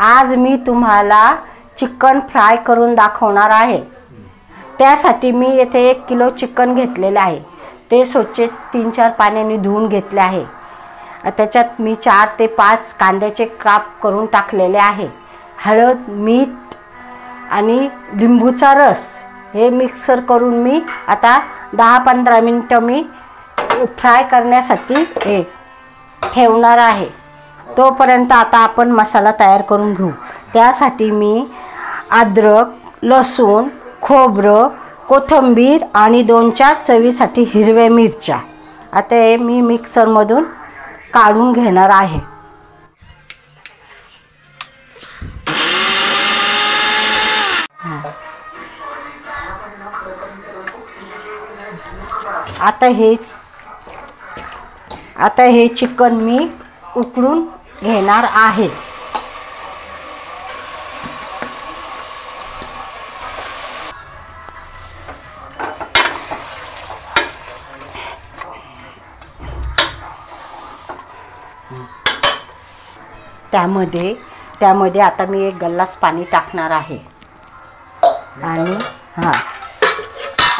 आज मी तुम्हाला chicken fry करून दाखवणार आहे। त्यासाठी मी येथे 1 किलो चिकन घेतलेले आहे। ते स्वच्छ 3-4 पाण्याने धुवून घेतले आहे। त्याच्यात मी 4 ते 5 कांद्याचे काप करून टाकलेले आहे। हळद, मीठ आणि लिंबूचा रस हे मिक्सर करून मी आता 10-15 मिनिटं मी फ्राय करण्यासाठी हे ठेवणार आहे। तोपर्यंत आता आपण मसाला तयार करून घेऊ। त्यासाठी मी अद्रक, लसूण, खोबरं, कोथिंबीर आणि 2-4 चवीसाठी हिरव्या मिरच्या आता हे मी मिक्सरमधून काढून घेणार आहे। आता हे चिकन मी उकळून घेणार आहे। त्यामध्ये आता मी 1 गल्लास पाणी टाकणार आहे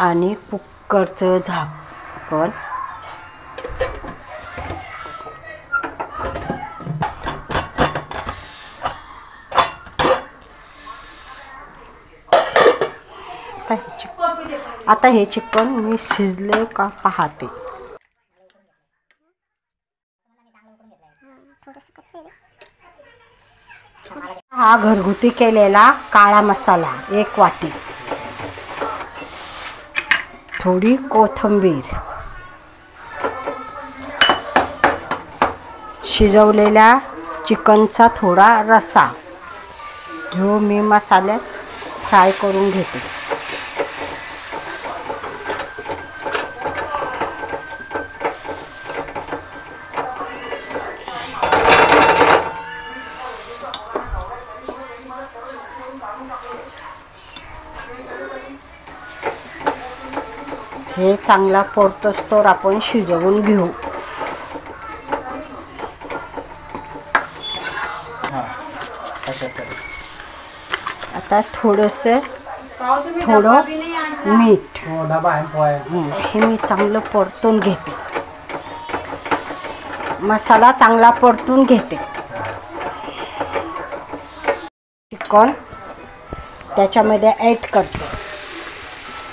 आणि कुकरचं झाकण आता हे चिकन मी शिजले का पाहते। हा घरगुती केलेला काळा मसाला 1 वाटी, थोडी कोथिंबीर, शिजवलेल्या चिकनचा थोडा रस्सा जो मी मसाल्यात फ्राय करून घेते। हे चांगला परतोस्तोवर आपण शिजवून घेऊ। आता थोडं मीठ हे मी चांगलं परतून घेते। मसाला चांगला परतून घेते। चिकन त्याच्यामध्ये ॲड करते।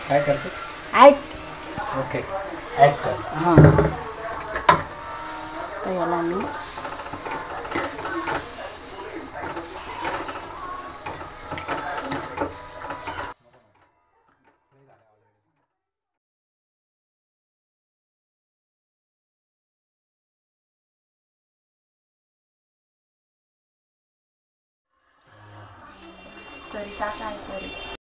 काय करते? ओके, ॲड कर। तर याला मी तरी काय